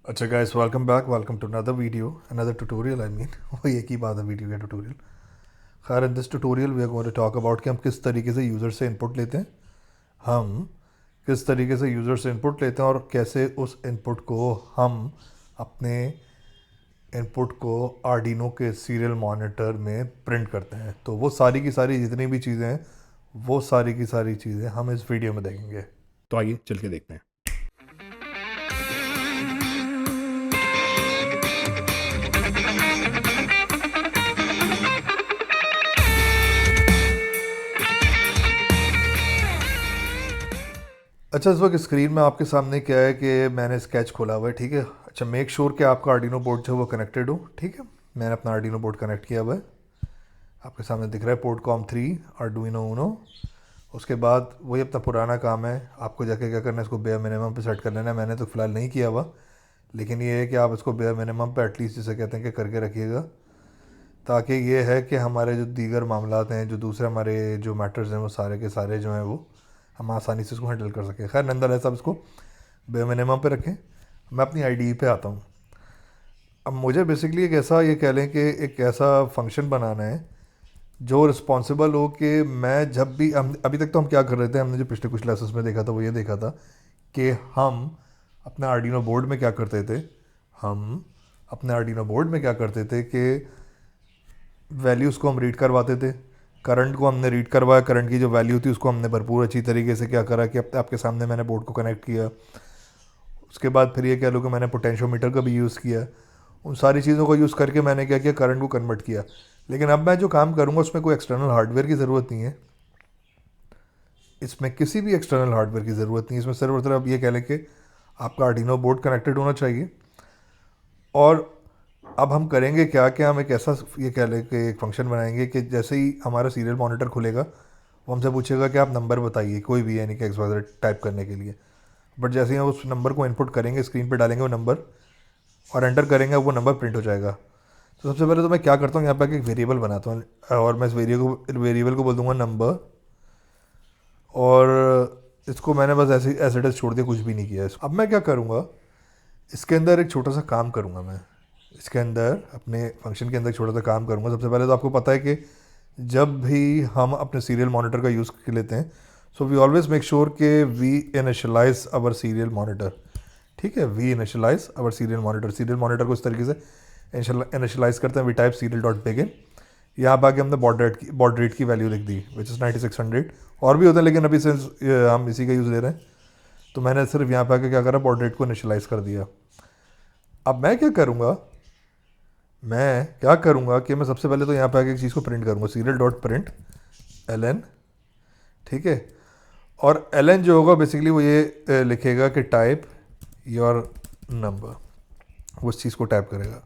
अच्छा guys, welcome back, welcome to another video, another tutorial. I mean वही एक ही बात है, वीडियो या ट्यूटोरियल। खैर, in this tutorial we are going to talk about कि हम किस तरीके से यूज़र से इनपुट लेते हैं। हम किस तरीके से यूज़र से इनपुट लेते हैं और कैसे उस इनपुट को हम अपने इनपुट को आर्डिनो के सीरियल मॉनिटर में प्रिंट करते हैं। तो वो सारी की सारी जितनी भी चीज़ें हैं, वो सारी की सारी चीज़ें हम इस वीडियो में देखेंगे। तो आइए चल के देखते हैं। अच्छा, इस वक्त स्क्रीन में आपके सामने क्या है कि मैंने स्केच खोला हुआ है, ठीक है। अच्छा, मेक श्योर कि आपका आर्डिनो बोर्ड जो है वो कनेक्टेड हो, ठीक है। मैंने अपना आर्डिनो बोर्ड कनेक्ट किया हुआ है, आपके सामने दिख रहा है पोर्ट कॉम 3 आर्डुइनो ऊनो। उसके बाद वही अपना पुराना काम है, आपको जाके क्या करना है, इसको बेयर मिनिमम पे सेट कर लेना है। मैंने तो फ़िलहाल नहीं किया हुआ, लेकिन ये है कि आप इसको बेयर मिनिमम पे एटलीस्ट जिसे कहते हैं कि करके रखिएगा, ताकि ये है कि हमारे जो दीगर मामलात हैं, जो दूसरे हमारे जो मैटर्स हैं, वो सारे के सारे जो हैं वो हम आसानी से इसको हैंडल कर सकें। खैर, नंदरलेस आप इसको बे मिनिमम पे रखें। मैं अपनी आईडी पे आता हूँ। अब मुझे बेसिकली एक ऐसा, ये कह लें कि एक ऐसा फंक्शन बनाना है जो रिस्पॉन्सिबल हो कि मैं जब भी हम अभी तक तो हम क्या कर रहे थे, हमने जो पिछले कुछ लेसन्स में देखा था वो ये देखा था कि हम अपने आर्डिनो बोर्ड में क्या करते थे। हम अपने आर्डिनो बोर्ड में क्या करते थे कि वैल्यूज़ को हम रीड करवाते थे। करंट को हमने रीड करवाया, करंट की जो वैल्यू थी उसको हमने भरपूर अच्छी तरीके से क्या करा कि अब आपके सामने मैंने बोर्ड को कनेक्ट किया। उसके बाद फिर ये कह लो कि मैंने पोटेंशियोमीटर का भी यूज़ किया। उन सारी चीज़ों को यूज़ करके मैंने क्या किया, करंट को कन्वर्ट किया। लेकिन अब मैं जो काम करूँगा उसमें कोई एक्सटर्नल हार्डवेयर की ज़रूरत नहीं है, इसमें किसी भी एक्सटर्नल हार्डवेयर की ज़रूरत नहीं है। इसमें सिर्फ और सिर्फ ये कह लें कि आपका आर्डिनो बोर्ड कनेक्टेड होना चाहिए। और अब हम करेंगे क्या, कि हम एक ऐसा ये कह लें कि एक फंक्शन बनाएंगे कि जैसे ही हमारा सीरियल मॉनिटर खुलेगा वो हमसे पूछेगा कि आप नंबर बताइए, कोई भी, यानी कि एक्स टाइप करने के लिए। बट जैसे ही हम उस नंबर को इनपुट करेंगे, स्क्रीन पे डालेंगे वो नंबर और एंटर करेंगे, वो नंबर प्रिंट हो जाएगा। तो सबसे पहले तो मैं क्या करता हूँ, यहाँ पर एक वेरिएबल बनाता हूँ और मैं इस वेरिएबल को बोल दूँगा नंबर। और इसको मैंने बस ऐसे एज इट इज़ छोड़ दिया, कुछ भी नहीं किया। अब मैं क्या करूँगा, इसके अंदर एक छोटा सा काम करूँगा। मैं इसके अंदर अपने फंक्शन के अंदर एक छोटा सा काम करूँगा। सबसे पहले तो आपको पता है कि जब भी हम अपने सीरियल मॉनिटर का यूज़ कर लेते हैं, so we always make sure कि we initialize our serial monitor, ठीक है। We initialize our serial monitor. Serial monitor को इस तरीके से इनिशियलाइज करते हैं, we type serial dot begin. यहाँ पर आके हमने बॉड रेट की वैल्यू लिख दी, विच इज़ 9600। और भी होते हैं लेकिन अभी से हम इसी का यूज़ ले रहे हैं, तो मैंने सिर्फ यहाँ पे आके क्या करा, बॉड रेट को इनिशियलाइज़ कर दिया। अब मैं क्या करूँगा कि मैं सबसे पहले तो यहाँ पे आके एक चीज़ को प्रिंट करूँगा, सीरियल डॉट प्रिंट ln, ठीक है। और ln जो होगा बेसिकली वो ये लिखेगा कि टाइप योर नंबर, वो इस चीज़ को टाइप करेगा।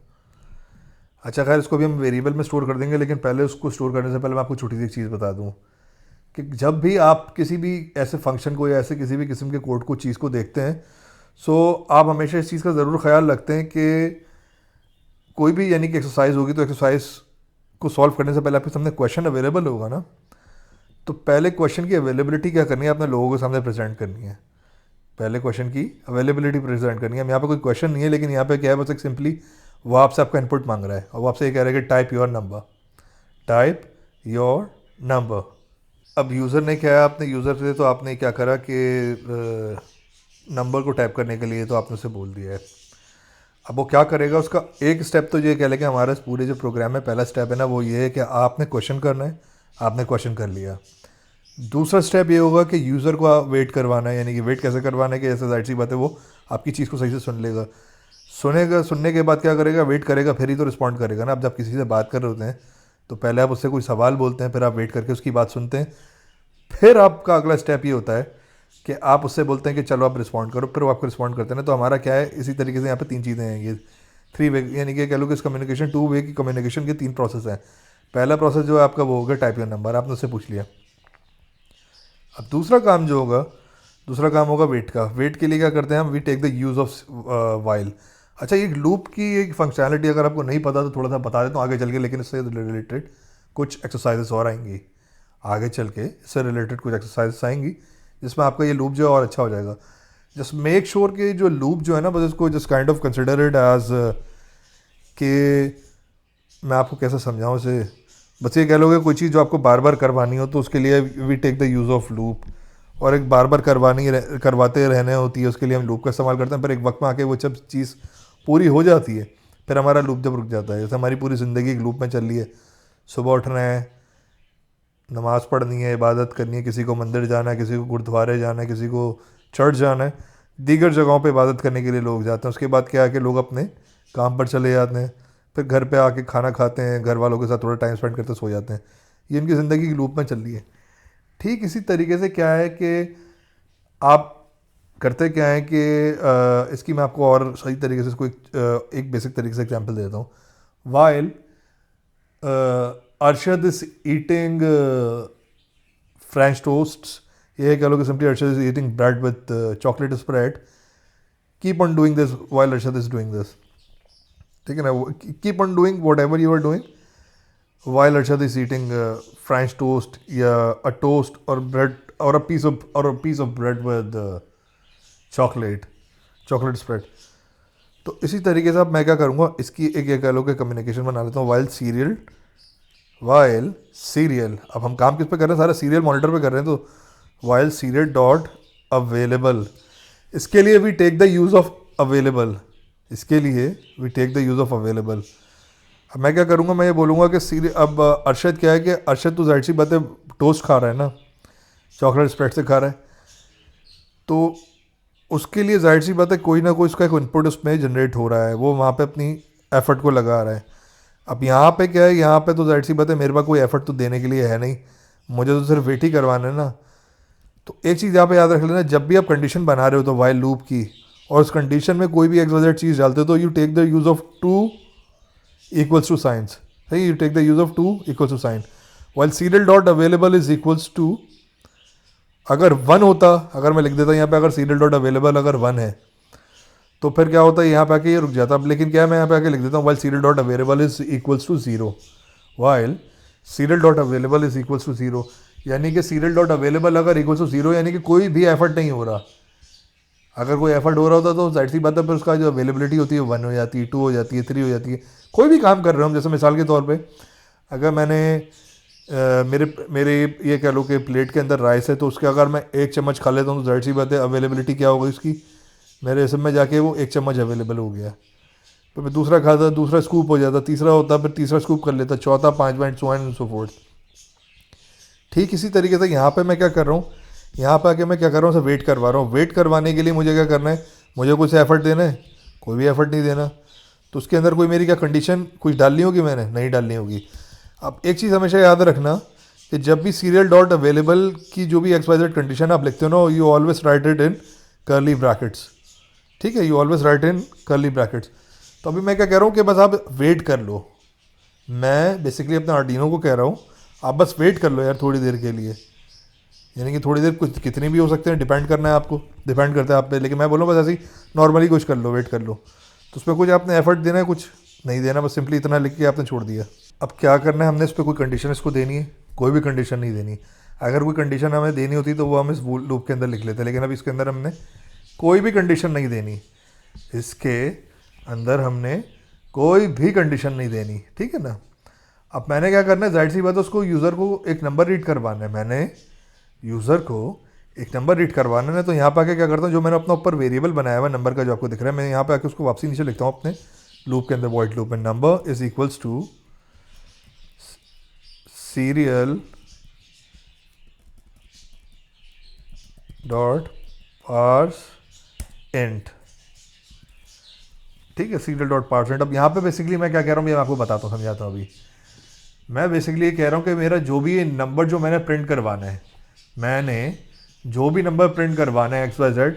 अच्छा, खैर इसको भी हम वेरिएबल में स्टोर कर देंगे, लेकिन पहले उसको स्टोर करने से पहले मैं आपको छोटी सी एक चीज़ बता दूँ कि जब भी आप किसी भी ऐसे फंक्शन को या ऐसे किसी भी किस्म के कोड को चीज़ को देखते हैं, सो आप हमेशा इस चीज़ का ज़रूर ख्याल रखते हैं कि कोई भी यानी कि एक्सरसाइज होगी तो एक्सरसाइज को सॉल्व करने से पहले आपके सामने क्वेश्चन अवेलेबल होगा ना, तो पहले क्वेश्चन की अवेलेबिलिटी क्या करनी है, आपने लोगों के सामने प्रेजेंट करनी है। पहले क्वेश्चन की अवेलेबिलिटी प्रेजेंट करनी है। अब यहाँ पे कोई क्वेश्चन नहीं है, लेकिन यहाँ पे क्या है, बस एक सिंपली वो आपसे आपका इनपुट मांग रहा है और वो आपसे ये कह रहा है कि type your number, type your number. अब यूज़र ने क्या है, आपने यूज़र से तो आपने क्या करा कि नंबर को टाइप करने के लिए तो आपने उसे बोल दिया है। अब वो क्या करेगा, उसका एक स्टेप तो ये कह लें कि हमारा पूरे जो प्रोग्राम में पहला स्टेप है ना, वो ये है कि आपने क्वेश्चन करना है, आपने क्वेश्चन कर लिया। दूसरा स्टेप ये होगा कि यूज़र को वेट करवाना है, यानी कि वेट कैसे करवाना है कि जैसे जाहिर सी बात है वो आपकी चीज़ को सही से सुन लेगा। सुनने के बाद क्या करेगा, वेट करेगा, फिर ही तो रिस्पॉन्ड करेगा ना। अब जब किसी से बात कर रहे होते हैं तो पहले आप उससे कोई सवाल बोलते हैं, फिर आप वेट करके उसकी बात सुनते हैं, फिर आपका अगला स्टेप ये होता है कि आप उससे बोलते हैं कि चलो आप रिस्पॉन्ड करो, फिर वो आपको रिस्पॉन्ड करते हैं ना। तो हमारा क्या है, इसी तरीके से यहाँ पे तीन चीज़ें हैं, ये 3 वे, यानी कि कह लो कि इस कम्युनिकेशन 2 वे की कम्युनिकेशन के 3 प्रोसेस हैं। पहला प्रोसेस जो है आपका वो होगा टाइप योर नंबर, आपने उससे पूछ लिया। अब दूसरा काम होगा वेट का। वेट के लिए क्या करते हैं हम, we take the use of while. अच्छा, ये लूप की एक फंक्शनैलिटी अगर आपको नहीं पता तो थोड़ा सा बता देता हूँ आगे चल के, लेकिन इससे रिलेटेड कुछ एक्सरसाइजेस और आएंगी आगे चल के, इससे रिलेटेड कुछ एक्सरसाइजेस आएंगी जिसमें आपका ये लूप जो है और अच्छा हो जाएगा। जस्ट मेक श्योर कि जो लूप जो है ना, बस इसको just kind of consider it as कि मैं आपको कैसे समझाऊँ इसे। बस ये कह लो कि कोई चीज़ जो आपको बार बार करवानी हो तो उसके लिए we take the use of loop, और एक बार बार करवाते रहने होती है उसके लिए हम लूप का इस्तेमाल करते हैं। पर एक वक्त में आके वो जब चीज़ पूरी हो जाती है फिर हमारा लूप जब रुक जाता है। जैसे हमारी पूरी ज़िंदगी एक लूप में चल रही है, सुबह उठना है, नमाज़ पढ़नी है, इबादत करनी है, किसी को मंदिर जाना है, किसी को गुरुद्वारे जाना है, किसी को चर्च जाना है, दीगर जगहों पे इबादत करने के लिए लोग जाते हैं। उसके बाद क्या है कि लोग अपने काम पर चले जाते हैं, फिर घर पे आके खाना खाते हैं, घर वालों के साथ थोड़ा टाइम स्पेंड करते सो जाते हैं। ये इनकी ज़िंदगी की लूप में चल रही है। ठीक इसी तरीके से क्या है कि आप करते क्या है कि इसकी मैं आपको और सही तरीके से इसको एक बेसिक तरीके से एग्जांपल देता हूँ। While Arshad is eating French toasts, ये कह लो कि simply Arshad is eating bread with chocolate spread, keep on doing this while Arshad is doing this. ठीक है ना, keep on doing whatever you are doing while Arshad is eating French toast, a toast or bread or a piece of bread with chocolate spread. तो इसी तरीके से अब मैं क्या करूँगा, इसकी एक कह लो कि कम्युनिकेशन बना लेता हूँ। while serial, अब हम काम किस पे कर रहे हैं, सारा सीरियल मॉनिटर पे कर रहे हैं, तो while serial डॉट अवेलेबल, इसके लिए we take the use of available, इसके लिए we take the use of available. अब मैं क्या करूँगा, मैं ये बोलूँगा कि अब अरशद क्या है कि अरशद तो जाहिर सी बात है टोस्ट खा रहा है ना, चॉकलेट स्प्रेड से खा रहा है, तो उसके लिए जाहिर सी बात है कोई ना कोई उसका एक इनपुट उसमें जनरेट हो रहा है, वो वहाँ पे अपनी एफ़र्ट को लगा रहा है। अब यहाँ पे क्या है, यहाँ पे तो जाहिर सी बात है मेरे पास कोई एफ़र्ट तो देने के लिए है नहीं, मुझे तो सिर्फ वेट ही करवाना है ना। तो एक चीज़ यहाँ पे याद रख लेना, जब भी आप कंडीशन बना रहे हो तो वाइल लूप की, और उस कंडीशन में कोई भी XYZ चीज़ डालते हो तो you take the use of two equals to signs, सही, you take the use of 2 equals to sign, while serial dot available is equals to, अगर 1 होता, अगर मैं लिख देता यहाँ पे अगर serial dot available अगर 1 है तो फिर क्या होता है, यहाँ पे आके ये रुक जाता। अब लेकिन क्या है, मैं यहाँ पे आके लिख देता हूँ while serial dot available is equals to 0, while serial dot available is equals to 0, यानी कि serial dot available अगर equals to 0 यानी कि कोई भी एफर्ट नहीं हो रहा। अगर कोई एफर्ट हो रहा होता तो जाहिर सी बात है फिर उसका जो अवेलेबिलिटी होती है 1 हो जाती है, 2 हो जाती है, 3 हो जाती है। कोई भी काम कर रहे हो हम, जैसे मिसाल के तौर पे अगर मैंने मेरे ये कह लो कि प्लेट के अंदर राइस है, तो उसके अगर मैं 1 चम्मच खा लेता हूँ तो जाहिर सी बात है अवेलेबिलिटी क्या होगी उसकी, मेरे इसम में जाके वो 1 चम्मच अवेलेबल हो गया। तो मैं दूसरा खाता, दूसरा स्कूप हो जाता, तीसरा होता, फिर तीसरा स्कूप कर लेता, चौथा, 5वां, सो एंड सो फोर्थ। ठीक इसी तरीके से यहाँ पर मैं क्या कर रहा हूँ, यहाँ पर आके मैं क्या कर रहा हूँ, वेट करवा रहा हूँ। वेट करवाने के लिए मुझे क्या करना है, मुझे कुछ एफर्ट देना है, कोई भी एफर्ट नहीं देना, तो उसके अंदर कोई मेरी क्या कंडीशन कुछ डालनी होगी, मैंने नहीं डालनी होगी। अब एक चीज़ हमेशा याद रखना कि जब भी सीरियल डॉट अवेलेबल की जो भी XYZ कंडीशन आप लिखते हो ना, you always right it in curly brackets. ठीक है, you always right in curly brackets. तो अभी मैं क्या कह रहा हूँ कि बस आप वेट कर लो, मैं बेसिकली अपने आर्डिनो को कह रहा हूँ आप बस वेट कर लो यार थोड़ी देर के लिए, यानी कि थोड़ी देर कुछ कितनी भी हो सकते हैं, डिपेंड करना है आपको, डिपेंड करता है आप पे, लेकिन मैं बोलूँ बस ऐसे ही नॉर्मली कुछ कर लो, वेट कर लो। तो उसमें कुछ आपने एफर्ट देना है, कुछ नहीं देना, बस सिंपली इतना लिख के आपने छोड़ दिया। अब क्या करना है, हमने इस पर कोई कंडीशन इसको देनी है, कोई भी कंडीशन नहीं देनी। अगर कोई कंडीशन हमें देनी होती तो वो हम इस लूप के अंदर लिख लेते, लेकिन अब इसके अंदर हमने कोई भी कंडीशन नहीं देनी, इसके अंदर हमने कोई भी कंडीशन नहीं देनी। ठीक है ना। अब मैंने क्या करना है, जाहिर सी बात है उसको यूज़र को एक नंबर रीड करवाना है, मैंने यूज़र को एक नंबर रीड करवाना है। तो यहाँ पे आके क्या करता हूँ, जो मैंने अपना ऊपर वेरिएबल बनाया हुआ है नंबर का जो आपको दिख रहा है, मैं यहाँ पे आके उसको वापसी नीचे लिखता हूँ अपने लूप के अंदर, वॉइड लूप में, number is equals to serial dot parse int. ठीक है, सीरियल डॉट पार्स इंट। अब यहाँ पे बेसिकली मैं क्या कह रहा हूँ, मैं आपको बताता हूँ, समझाता हूँ। अभी मैं बेसिकली ये कह रहा हूँ कि मेरा जो भी नंबर जो मैंने प्रिंट करवाना है, मैंने जो भी नंबर प्रिंट करवाना है XYZ,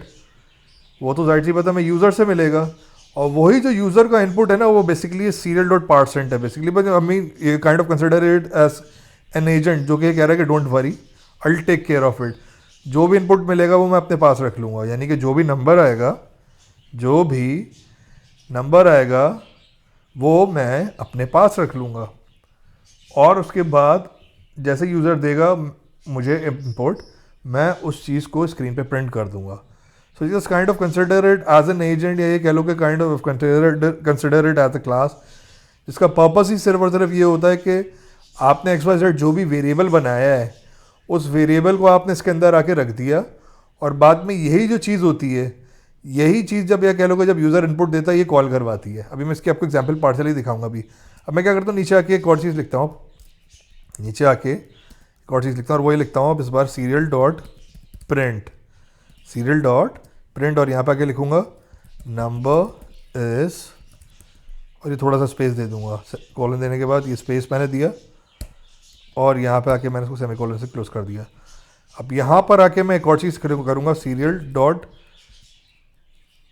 वो तो जाहिर सी बात है मैं यूज़र से मिलेगा, और वही जो यूज़र का इनपुट है ना, वो बेसिकली सीरियल डॉट पार्सेंट है बेसिकली। बट आई मीन ये kind of consider it as an agent, जो कि कह रहा है कि don't worry, I will take care of it. जो भी इनपुट मिलेगा वो मैं अपने पास रख लूँगा, यानी कि जो भी नंबर आएगा, जो भी नंबर आएगा वो मैं अपने पास रख लूँगा, और उसके बाद जैसे यूज़र देगा मुझे इनपुट, मैं उस चीज़ को स्क्रीन पे प्रिंट कर दूंगा। So just kind of consider it as an agent, या ये कह लो कि kind of consider it as a class, जिसका पर्पस ही सिर्फ और सिर्फ ये होता है कि आपने XYZ जो भी वेरिएबल बनाया है उस वेरिएबल को आपने इसके अंदर आके रख दिया, और बाद में यही जो चीज़ होती है, यही चीज़ जब या कह लो कि जब यूज़र इनपुट देता है ये कॉल करवाती है। अभी मैं इसकी आपको एग्जांपल पार्शली दिखाऊंगा अभी। अब मैं क्या करता हूँ, नीचे आके एक और चीज़ लिखता हूँ, नीचे आके एक और चीज़ लिखता हूँ, और वही लिखता हूँ अब इस बार सीरियल डॉट प्रिंट, और यहाँ पे आके लिखूँगा नंबर इज़, और ये थोड़ा सा स्पेस दे दूँगा, कॉलन देने के बाद ये स्पेस मैंने दिया, और यहाँ पे आके मैंने इसको सेमीकोलन से क्लोज कर दिया। अब यहाँ पर आके मैं एक और चीज़ करूँगा, serial dot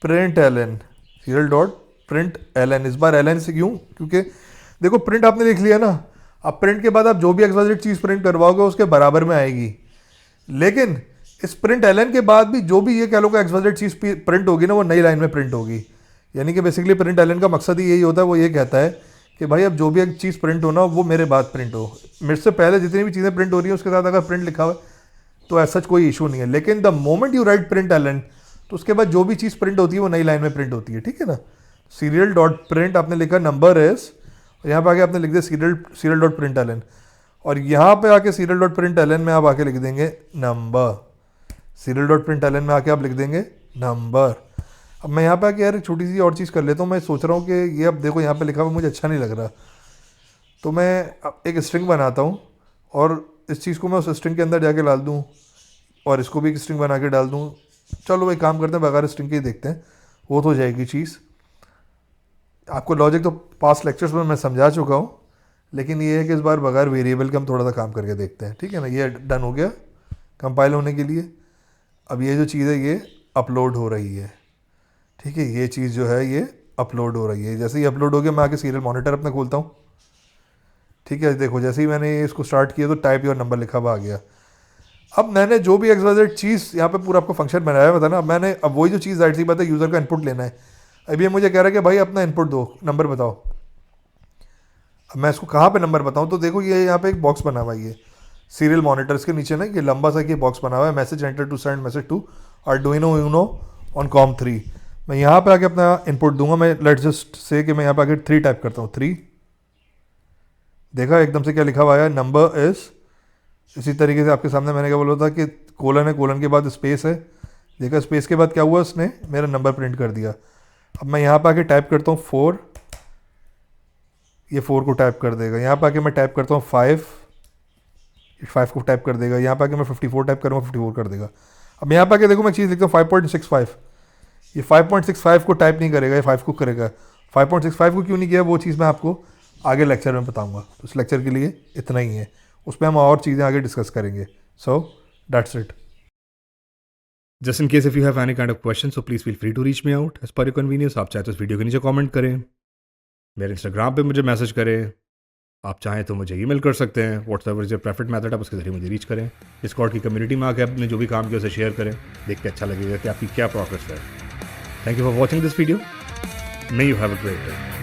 print l n. इस बार एल एन से क्यों, क्योंकि देखो प्रिंट आपने लिख लिया ना, अब प्रिंट के बाद आप जो भी XYZ चीज़ प्रिंट करवाओगे उसके बराबर में आएगी, लेकिन इस प्रिंट एल एन के बाद भी जो भी ये कह लो कि XYZ चीज़ प्रिंट होगी ना वो नई लाइन में प्रिंट होगी। यानी कि बेसिकली प्रिंट एल एन का मकसद ही यही होता है, वो ये कहता है कि भाई अब जो भी एक चीज़ प्रिंट हो ना वो मेरे बाद प्रिंट हो, मेरे से पहले जितनी भी चीज़ें प्रिंट हो रही हैं उसके साथ अगर प्रिंट लिखा हुआ है तो ऐसा कोई इशू नहीं है, लेकिन the moment you write print l n तो उसके बाद जो भी चीज़ प्रिंट होती है वो नई लाइन में प्रिंट होती है, ठीक है ना। सीरियल डॉट प्रिंट आपने लिखा नंबर इज, और यहाँ पे आके आपने लिख दिया serial dot print l n, और यहाँ पे आके serial dot print l n में आप आके लिख देंगे number, serial dot print l n में आके आप लिख देंगे नंबर। अब मैं यहाँ पे आके यार एक छोटी सी और चीज़ कर लेता हूँ, मैं सोच रहा हूँ कि ये अब देखो यहाँ पे लिखा हुआ मुझे अच्छा नहीं लग रहा, तो मैं एक स्ट्रिंग बनाता हूँ और इस चीज़ को मैं उस स्ट्रिंग के अंदर जाके डाल दूँ, और इसको भी एक स्ट्रिंग बना के डाल दूँ। चलो भाई काम करते हैं, बगैर स्ट्रिंग के ही देखते हैं, वो तो जाएगी चीज़। आपको लॉजिक तो पास्ट लेक्चर्स में मैं समझा चुका हूँ, लेकिन ये है कि इस बार बगैर वेरिएबल के हम थोड़ा सा काम करके देखते हैं, ठीक है ना। ये डन हो गया कंपाइल होने के लिए। अब ये जो चीज़ है ये अपलोड हो रही है, ठीक है, ये चीज़ जो है ये अपलोड हो रही है। जैसे ही अपलोड हो गया मैं आके सीरियल मॉनिटर अपने खोलता हूँ, ठीक है। देखो जैसे ही मैंने इसको स्टार्ट किया तो टाइप योर नंबर लिखा हुआ आ गया। अब मैंने जो भी XYZ चीज़ यहाँ पे पूरा आपको फंक्शन बनाया हुआ था ना, मैंने अब वही जो चीज़ जाहिर सी बात है यूज़र का इनपुट लेना है। अब ये मुझे कह रहा है कि भाई अपना इनपुट दो, नंबर बताओ। अब मैं इसको कहाँ पे नंबर बताऊँ, तो देखो ये यहाँ पे एक बॉक्स बना हुआ है, ये सीरियल मॉनिटर्स के नीचे ना ये लंबा सा ये बॉक्स बना हुआ है, message enter to send message to Arduino Uno on COM3। मैं यहाँ पे आके अपना इनपुट दूंगा। मैं लेट्स जस्ट से कि मैं यहाँ पे आके 3 टाइप करता हूँ, 3। देखा एकदम से क्या लिखा हुआ है, नंबर इज़। इसी तरीके से आपके सामने मैंने क्या बोला था कि कोलन है, कोलन के बाद स्पेस है। देखा स्पेस के बाद क्या हुआ, उसने मेरा नंबर प्रिंट कर दिया। अब मैं यहाँ पे आके टाइप करता हूँ 4, ये 4 को टाइप कर देगा। यहाँ पे आके मैं टाइप करता हूँ 5, 5 को टाइप कर देगा। यहाँ पे आके मैं 54 टाइप करूँगा, 54 कर देगा। अब यहाँ पे आके देखो मैं चीज़ लिखता हूँ 5.65, ये 5.65 को टाइप नहीं करेगा, ये 5 को करेगा। 5.65 को क्यों नहीं किया वो चीज़ मैं आपको आगे लेक्चर में बताऊँगा। तो इस लेक्चर के लिए इतना ही है, उसमें हम और चीज़ें आगे डिस्कस करेंगे। So that's it. Just in case if you have any kind of questions, so please feel free to reach me out as per your convenience. आप चाहे तो इस वीडियो के नीचे कमेंट करें, मेरे इंस्टाग्राम पे मुझे मैसेज करें, आप चाहें तो मुझे ईमेल कर सकते हैं। Whatsoever is your preferred method, आप उसके जरिए मुझे रीच करें। डिस्कॉर्ड की कम्युनिटी में आके आपने जो भी काम किया उसे शेयर करें, देख के अच्छा लगेगा कि आपकी क्या प्रोग्रेस है। Thank you for watching this video. May you have a great day.